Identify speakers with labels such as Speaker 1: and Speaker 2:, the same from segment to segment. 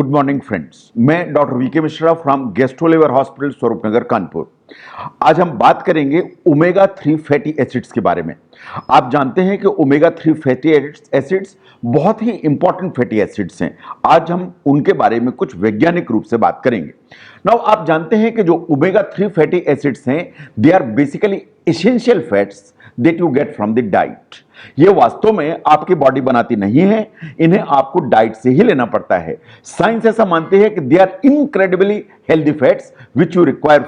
Speaker 1: Good morning friends, मैं doctor VK Mishra from gastroliver hospital Swaroopnagar Kanpur. आज हम बात करेंगे ओमेगा 3 फैटी एसिड्स के बारे में। आप जानते हैं कि ओमेगा 3 फैटी एसिड्स बहुत ही इंपॉर्टेंट फैटी एसिड्स हैं। आज हम उनके बारे में कुछ वैज्ञानिक रूप से बात करेंगे। नाउ आप जानते हैं कि जो ओमेगा 3 फैटी एसिड्स हैं, they are basically essential fats that you get from the diet. ये वास्तव में आपकी बॉडी बनाती नहीं है, इन्हें आपको डाइट से ही लेना पड़ता है। साइंस ऐसा मानती है कि they are incredibly healthy fats which you require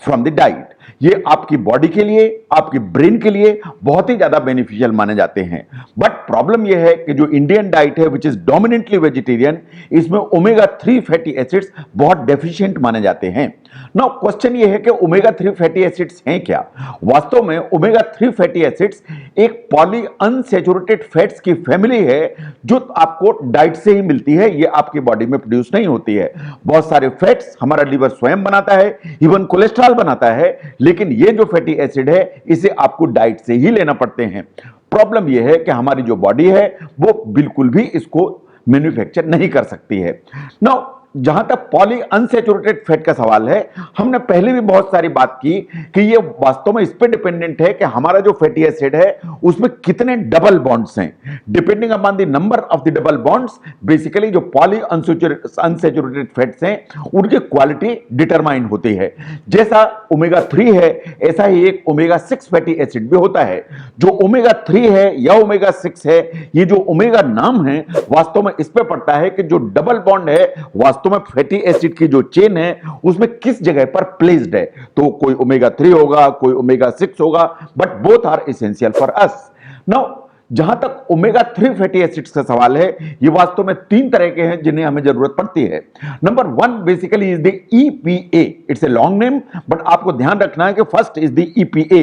Speaker 1: from the diet. ये आपकी बॉडी के लिए, आपके ब्रेन के लिए बहुत ही ज्यादा बेनिफिशियल माने जाते हैं। बट प्रॉब्लम यह है कि जो इंडियन डाइट है विच इज डोमिनेंटली वेजिटेरियन, इसमें ओमेगा 3 फैटी एसिड्स बहुत डेफिशिएंट माने जाते हैं। नाउ क्वेश्चन ये है कि ओमेगा 3 फैटी एसिड्स हैं क्या। वास्तव में ओमेगा 3 फैटी एसिड्स एक पॉली अनसैचुरेटेड फैट्स की फैमिली है जो आपको डाइट से ही मिलती है, ये आपकी बॉडी में प्रोड्यूस नहीं होती है। बहुत सारे फैट्स हमारा लिवर स्वयं बनाता है, इवन कोलेस्ट्रॉल बनाता है, लेकिन ये जो फैटी एसिड है इसे आपको डाइट से ही लेना पड़ते हैं। प्रॉब्लम यह है कि हमारी जो बॉडी है वो बिल्कुल भी इसको मैन्युफैक्चर नहीं कर सकती है। नाउ जहां तक पॉली अनसैचुरेटेड फैट का सवाल है, हमने पहले भी बहुत सारी बात की कि ये वास्तव में इस पे डिपेंडेंट है कि हमारा जो फैटी एसिड है उसमें कितने डबल बॉन्ड्स हैं। Depending upon the number of the double bonds, basically जो पॉली अनसैचुरेटेड फैट्स हैं उनकी क्वालिटी डिटरमाइन होती है। जैसा ओमेगा 3 है, ऐसा ही एक ओमेगा 6 फैटी एसिड भी होता है। जो ओमेगा 3 है या ओमेगा 6 है, ये जो ओमेगा नाम है वास्तव में इस पे पड़ता है कि जो डबल बॉन्ड है वास्तव में फैटी एसिड की जो चेन है उसमें किस जगह पर प्लेस्ड है। तो कोई ओमेगा 3 होगा, कोई ओमेगा 6 होगा, but both are essential for us. Now जहां तक ओमेगा 3 फैटी एसिड्स का सवाल है, ये वास्तव में 3 तरह के हैं जिन्हें हमें जरूरत पड़ती है। Number 1 basically is the EPA। It's a long name, but आपको ध्यान रखना है कि first is the EPA।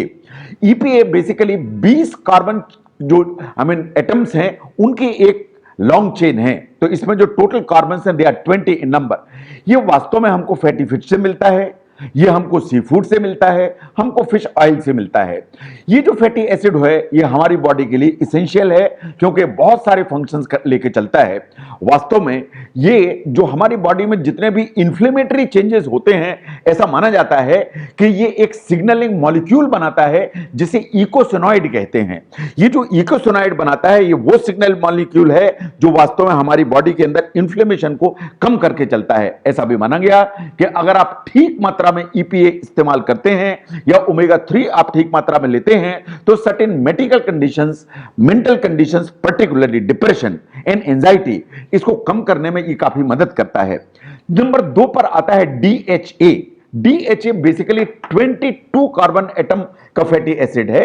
Speaker 1: EPA basically 20 carbon जो एटम्स हैं उनकी एक लॉन्ग चेन है। तो इसमें जो टोटल कार्बन हैं दे आर 20 इन नंबर। ये वास्तव में हमको फैटी फिश से मिलता है, ये हमको सी फूड से मिलता है, हमको फिश ऑयल से मिलता है। ये जो फैटी एसिड है ये हमारी बॉडी के लिए इसेंशियल है क्योंकि बहुत सारे फंक्शंस लेके चलता है। वास्तव में ये जो हमारी बॉडी में जितने भी इंफ्लेमेटरी चेंजेस होते हैं, ऐसा माना जाता है कि ये एक सिग्नलिंग मॉलिक्यूल बनाता है जिसे इकोसिनॉइड कहते हैं। ये जो इकोसिनॉइड बनाता है ये वो सिग्नल मॉलिक्यूल है जो वास्तव में हमारी बॉडी के अंदर इंफ्लेमेशन को कम करके चलता है। ऐसा भी माना गया कि अगर आप ठीक मात्रा में EPA इस्तेमाल करते हैं या ओमेगा 3 आप ठीक मात्रा में लेते हैं तो certain medical conditions, mental conditions, particularly depression and anxiety, इसको कम करने में ये काफी मदद करता है। नंबर 2 पर आता है DHA। DHA basically 22 carbon atom का फैटी एसिड है।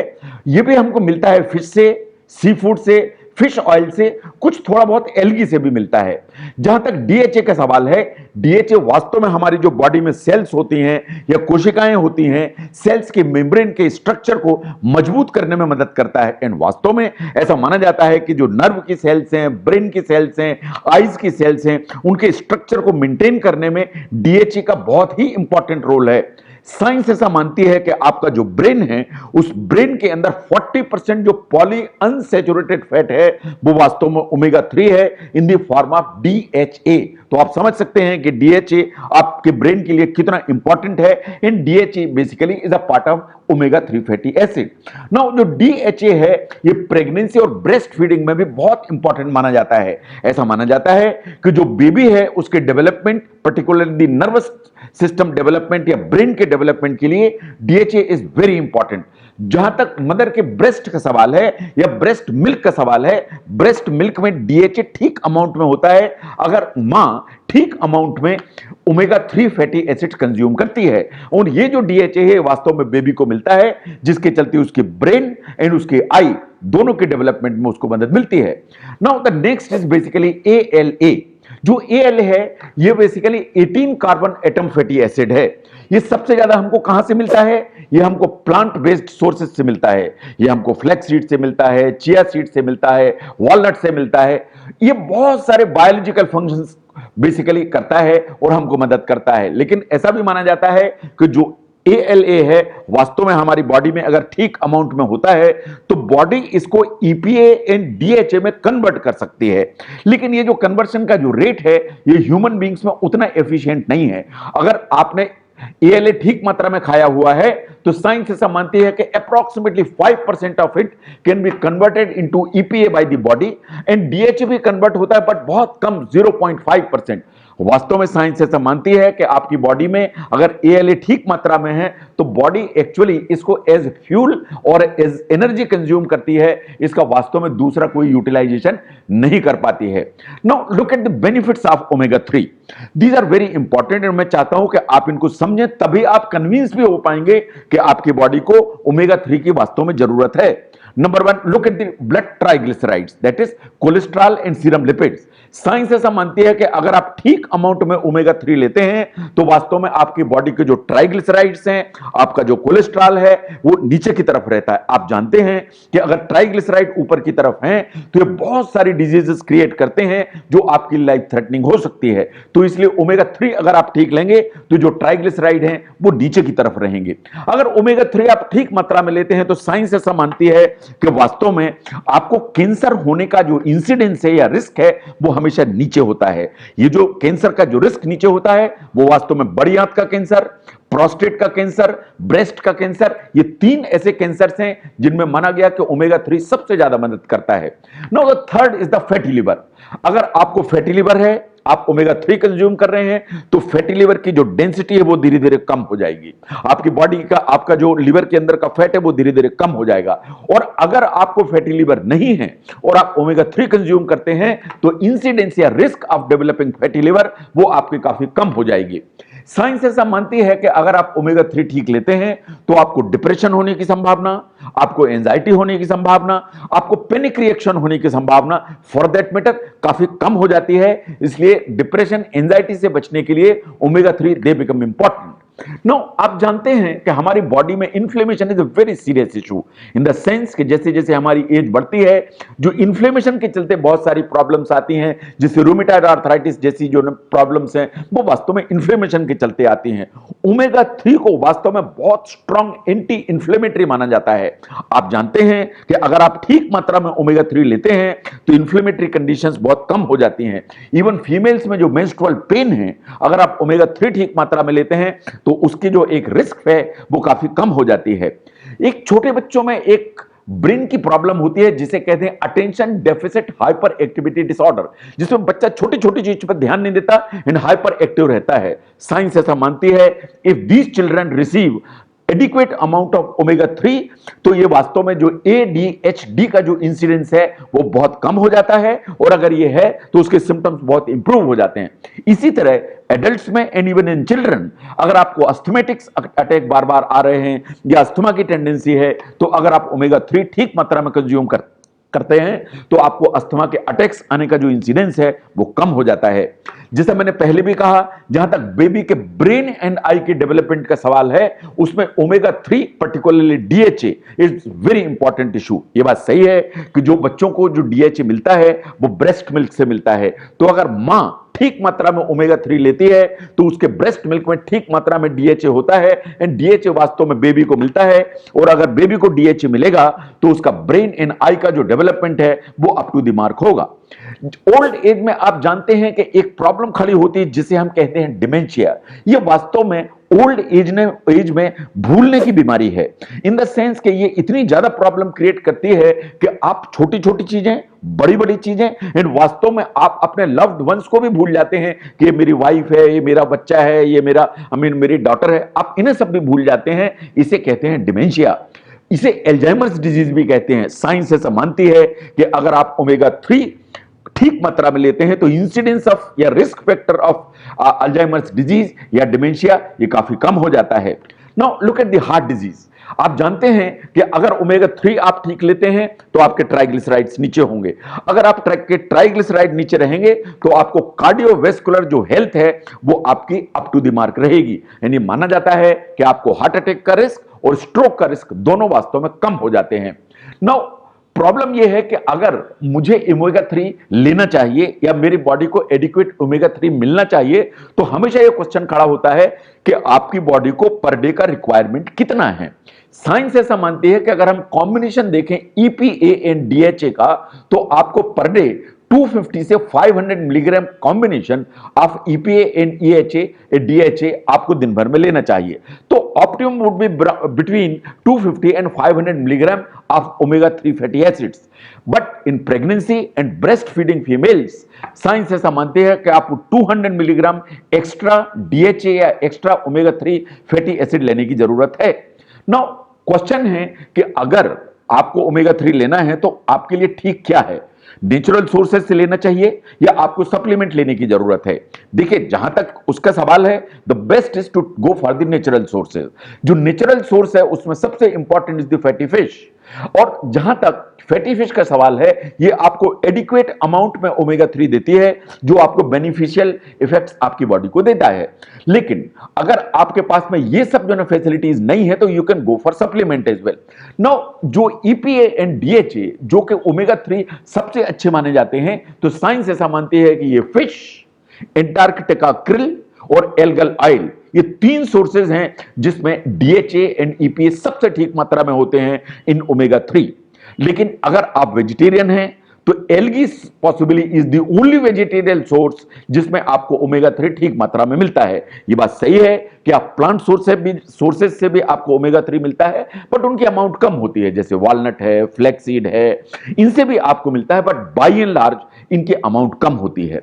Speaker 1: यह भी हमको मिलता है फिश से, सी फूड से, फिश ऑयल से, कुछ थोड़ा बहुत एल्गी से भी मिलता है। जहां तक DHA का सवाल है, DHA वास्तव में हमारी जो बॉडी में सेल्स होती हैं या कोशिकाएं होती हैं, सेल्स के मेम्ब्रेन के स्ट्रक्चर को मजबूत करने में मदद करता है। एंड वास्तव में ऐसा माना जाता है कि जो नर्व की सेल्स हैं, ब्रेन की सेल्स हैं, आईज की सेल्स हैं, उनके स्ट्रक्चर को मेंटेन करने में DHA का बहुत ही इंपॉर्टेंट रोल है। साइंस ऐसा मानती है कि आपका जो ब्रेन है उस ब्रेन के अंदर 40% जो पॉली अनसैचुरेटेड फैट है वो वास्तव में ओमेगा 3 है in the form of DHA। तो आप समझ सकते हैं कि DHA आपके ब्रेन के लिए कितना इंपॉर्टेंट है। इन DHA basically is a part of omega 3 fatty acid. Now जो DHA है ये प्रेगनेंसी और ब्रेस्ट फीडिंग में भी बहुत इंपॉर्टेंट माना जाता है। ऐसा माना जाता है कि जो बेबी है उसके development, particularly nervous system development या ब्रेन के डेवलपमेंट के लिए DHA इज वेरी इंपॉर्टेंट। जहां तक मदर के ब्रेस्ट का सवाल है या ब्रेस्ट मिल्क का सवाल है, ब्रेस्ट मिल्क में DHA ठीक अमाउंट में होता है अगर मां ठीक अमाउंट में ओमेगा 3 फैटी एसिड कंज्यूम करती है। और ये जो DHA है वास्तव में बेबी को मिलता है, जिसके चलते उसके ब्रेन एंड उसके आई दोनों के डेवलपमेंट में उसको मदद मिलती है। Now the next is basically ALA। जो AL है ये basically 18 carbon atom fatty acid है। ये सबसे ज्यादा हमको कहां से मिलता है? ये हमको प्लांट बेस्ड सोर्सेज से मिलता है। ये हमको फ्लैक्स सीड से मिलता है, चिया सीड से मिलता है, वॉलनट से मिलता है। ये बहुत सारे बायोलॉजिकल फंक्शंस बेसिकली करता है और हमको मदद करता है। लेकिन ऐसा भी माना जाता है कि जो ALA है, वास्तव में हमारी बॉडी में अगर ठीक अमाउंट में होता है तो बॉडी इसको EPA एंड DHA में कन्वर्ट कर सकती है। लेकिन ये जो कन्वर्शन का जो रेट है ये ह्यूमन बींग्स में उतना एफिशिएंट नहीं है। अगर आपने ALA ठीक मात्रा में खाया हुआ है तो साइंस ऐसा मानती है कि approximately 5% of it can be converted into EPA by the body and DHA भी कन्वर्ट होता है बट बहुत कम 0.5%। वास्तव में साइंस ऐसा मानती है कि आपकी बॉडी में अगर ALA ठीक मात्रा में है तो बॉडी एक्चुअली इसको एज फ्यूल और एज एनर्जी कंज्यूम करती है, इसका वास्तव में दूसरा कोई यूटिलाइजेशन नहीं कर पाती है। Now look at the benefits of omega 3। These are very important और मैं चाहता हूं कि आप इनको समझें, तभी आप कन्विंस भी हो पाएंगे कि आपकी बॉडी को ओमेगा 3 की वास्तव में जरूरत है। Number 1, look at the blood triglycerides, that is cholesterol and serum lipids. Science ऐसा मानती है कि अगर आप ठीक अमाउंट में ओमेगा 3 लेते हैं तो वास्तव में आपकी बॉडी के जो ट्राइग्लिसराइड्स हैं, आपका जो कोलेस्ट्रॉल है वो नीचे की तरफ रहता है। आप जानते हैं कि अगर ट्राइग्लिसराइड ऊपर की तरफ हैं तो ये बहुत सारी डिजीजेस क्रिएट करते हैं जो आपकी लाइफ थ्रेटनिंग हो सकती है। तो इसलिए ओमेगा 3 अगर आप ठीक लेंगे तो जो ट्राइग्लिसराइड हैं वो नीचे की तरफ रहेंगे। अगर ओमेगा 3 आप ठीक मात्रा में लेते हैं तो साइंस ऐसा मानती है कि वास्तव में आपको कैंसर होने का जो इंसिडेंस है या रिस्क है वो हमेशा नीचे होता है। ये जो कैंसर का जो रिस्क नीचे होता है वो वास्तव में बड़ी आंत का कैंसर, प्रोस्टेट का कैंसर, ब्रेस्ट का कैंसर, ये 3 ऐसे कैंसर्स हैं जिनमें माना गया कि ओमेगा 3 सबसे ज्यादा मदद करता है। Now the third is the fatty liver. अगर आपको फैटी लिवर है, आप ओमेगा 3 कंज्यूम कर रहे हैं तो फैटी लिवर की जो डेंसिटी है वो धीरे धीरे कम हो जाएगी। आपकी बॉडी का, आपका जो लिवर के अंदर का फैट है वो धीरे धीरे कम हो जाएगा। और अगर आपको फैटी लिवर नहीं है और आप ओमेगा 3 कंज्यूम करते हैं तो इंसिडेंस या risk of developing fatty liver वो आपकी काफी कम हो जाएगी। साइंस ऐसा मानती है कि अगर आप ओमेगा 3 ठीक लेते हैं तो आपको डिप्रेशन होने की संभावना, आपको एंजाइटी होने की संभावना, आपको पैनिक रिएक्शन होने की संभावना फॉर दैट मैटर काफी कम हो जाती है। इसलिए डिप्रेशन, एंजाइटी से बचने के लिए omega 3 they become important. No, आप जानते हैं कि हमारी बॉडी में inflammation is a very serious issue in the sense कि जैसे जैसे हमारी एज बढ़ती है, जो इन्फ्लेमेशन के चलते बहुत सारी प्रॉब्लम्स आती हैं, जैसे रूमेटॉइड आर्थराइटिस जैसी जो प्रॉब्लम्स हैं वो वास्तव में इन्फ्लेमेशन के चलते आती हैं। ओमेगा 3 को वास्तव में बहुत स्ट्रॉन्ग एंटी इन्फ्लेमेटरी माना जाता है। आप जानते हैं कि अगर आप ठीक मात्रा में ओमेगा 3 लेते हैं तो इन्फ्लेमेटरी कंडीशंस बहुत कम हो जाती हैं। इवन फीमेल्स में जो मेंस्ट्रुअल पेन है, अगर आप ओमेगा 3 ठीक मात्रा में लेते हैं तो उसकी जो एक रिस्क है वो काफी कम हो जाती है। एक छोटे बच्चों में एक ब्रेन की प्रॉब्लम होती है जिसे कहते हैं attention deficit hyper activity disorder, जिसमें बच्चा छोटी छोटी चीज पर ध्यान नहीं देता एंड हाइपर एक्टिव रहता है। साइंस ऐसा मानती है if these children receive adequate amount of omega 3 तो ये वास्तव में जो ADHD का जो इंसिडेंस है वो बहुत कम हो जाता है और अगर ये है तो उसके सिम्टम्स बहुत इंप्रूव हो जाते हैं। इसी तरह एडल्ट्स में एंड इवन इन चिल्ड्रन, अगर आपको अस्थमेटिक्स अटैक बार बार आ रहे हैं या अस्थमा की टेंडेंसी है तो अगर आप ओमेगा 3 ठीक मात्रा में कंज्यूम करते हैं तो आपको अस्थमा के अटैक्स आने का जो इंसिडेंस है वो कम हो जाता है। जैसा मैंने पहले भी कहा, जहां तक बेबी के ब्रेन एंड आई के डेवलपमेंट का सवाल है उसमें omega 3 particularly DHA is very important issue. ये बात सही है कि जो बच्चों को जो DHA मिलता है वो ब्रेस्ट मिल्क से मिलता है, तो अगर मां ठीक मात्रा में ओमेगा 3 लेती है तो उसके ब्रेस्ट मिल्क में ठीक मात्रा में DHA होता है एंड DHA वास्तव में बेबी को मिलता है। और अगर बेबी को DHA मिलेगा तो उसका ब्रेन एंड आई का जो डेवलपमेंट है वो अप टू द मार्क होगा। ओल्ड एज में आप जानते हैं कि एक प्रॉब्लम खड़ी होती है जिसे हम कहते हैं डिमेंशिया। ये वास्तव में ओल्ड एज में भूलने की बीमारी है, इन द सेंस कि ये इतनी ज्यादा प्रॉब्लम क्रिएट करती है कि आप छोटी छोटी चीजें, बड़ी बड़ी चीजें एंड वास्तव में आप अपने लव्ड वंस को भी भूल जाते हैं कि ये मेरी वाइफ है, ये मेरा बच्चा है, ये मेरा मेरी डॉटर है, आप इन्हें सब भी भूल जाते हैं। इसे कहते हैं डिमेंशिया। इसे एल्जाइमर्स डिजीज भी कहते हैं। साइंस ऐसा मानती है कि अगर आप ओमेगा 3 ठीक मात्रा में लेते हैं तो इंसिडेंस ऑफ या risk factor of Alzheimer's disease या डिमेंशिया ये काफी कम हो जाता है। Now look at the heart disease. आप जानते हैं कि अगर ओमेगा 3 आप ठीक लेते हैं तो आपके ट्राइग्लिसराइड्स नीचे होंगे। अगर आप ट्राइग्लिसराइड नीचे रहेंगे तो आपको कार्डियोवैस्कुलर जो हेल्थ है वो आपकी अप टू द मार्क रहेगी, यानी माना जाता है कि आपको हार्ट अटैक का रिस्क और स्ट्रोक का रिस्क दोनों वास्तव में कम हो जाते हैं। नाउ प्रॉब्लम यह है कि अगर मुझे ओमेगा 3 लेना चाहिए या मेरी बॉडी को एडिक्वेट ओमेगा 3 मिलना चाहिए, तो हमेशा यह क्वेश्चन खड़ा होता है कि आपकी बॉडी को पर डे का रिक्वायरमेंट कितना है। साइंस ऐसा मानती है कि अगर हम कॉम्बिनेशन देखें ईपीए एंड डीएचए का, तो आपको पर डे 250 से 500 milligram combination of EPA and EHA DHA आपको दिन भर में लेना चाहिए। तो optimum would be between 250 and 500 milligram of omega 3 fatty acids. But in pregnancy and breast feeding females, science ऐसा मानती है कि आपको 200 मिलीग्राम एक्स्ट्रा डीएचए या एक्स्ट्रा ओमेगा 3 फैटी एसिड लेने की जरूरत है। नाउ क्वेश्चन है कि अगर आपको ओमेगा 3 लेना है तो आपके लिए ठीक क्या है? नेचुरल सोर्सेज से लेना चाहिए या आपको सप्लीमेंट लेने की जरूरत है? देखिए, जहां तक उसका सवाल है, the best is to go for the natural sources. जो नेचुरल सोर्स है उसमें सबसे important is the fatty fish. और जहां तक फैटी फिश का सवाल है, ये आपको एडिक्वेट अमाउंट में ओमेगा 3 देती है, जो आपको बेनिफिशियल इफेक्ट्स आपकी बॉडी को देता है। लेकिन अगर आपके पास में ये सब जो ना फैसिलिटीज नहीं है, तो you can go for supplement as well. Now जो ईपीए एंड डीएचए जो कि ओमेगा 3 सबसे अच्छे माने जाते हैं, तो साइंस ऐसा मानती है कि ये फिश, एंटार्कटिका क्रिल और एल्गल ऑयल, ये 3 सोर्सेज हैं जिसमें डीएचए एंड ईपीए सबसे ठीक मात्रा में होते हैं इन ओमेगा 3। लेकिन अगर आप वेजिटेरियन हैं, तो algae possibly is the only vegetarian source जिसमें आपको ओमेगा 3 ठीक मात्रा में मिलता है। ये बात सही है कि आप प्लांट सोर्सेज से भी आपको ओमेगा 3 मिलता है, बट उनकी अमाउंट कम होती है, जैसे वॉलनट है, फ्लैक्सीड है, इनसे भी आपको मिलता है, बट बाई एंड लार्ज इनकी अमाउंट कम होती है।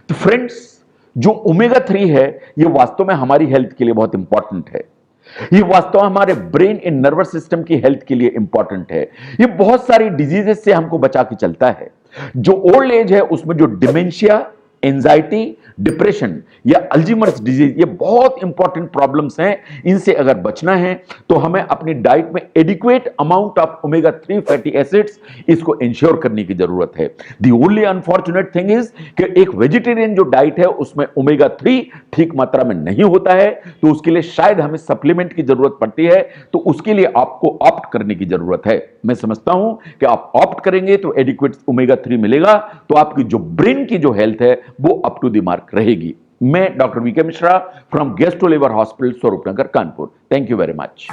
Speaker 1: तो फ्रेंड्स, जो ओमेगा 3 है, ये वास्तव में हमारी हेल्थ के लिए बहुत इंपॉर्टेंट है। ये वास्तव में हमारे ब्रेन एंड नर्वस सिस्टम की हेल्थ के लिए इंपॉर्टेंट है। ये बहुत सारी डिजीजेस से हमको बचा के चलता है। जो ओल्ड एज है उसमें जो डिमेंशिया, एंजाइटी, डिप्रेशन या अल्जीमर्स डिजीज, ये बहुत इंपॉर्टेंट प्रॉब्लम्स हैं। इनसे अगर बचना है तो हमें अपनी डाइट में adequate amount of omega 3 fatty acids इसको इंश्योर करने की जरूरत है। The only unfortunate thing is कि एक वेजिटेरियन जो डाइट है उसमें ओमेगा 3 ठीक मात्रा में नहीं होता है, तो उसके लिए शायद हमें सप्लीमेंट की जरूरत पड़ती है। तो उसके लिए आपको ऑप्ट करने की जरूरत है। मैं समझता हूं कि आप ऑप्ट करेंगे तो एडिक्वेट ओमेगा 3 मिलेगा, तो आपकी जो ब्रेन की जो हेल्थ है वो अप टू द मार्क रहेगी। मैं doctor VK Mishra from gastro liver hospital, Swaroopnagar, Kanpur. Thank you very much.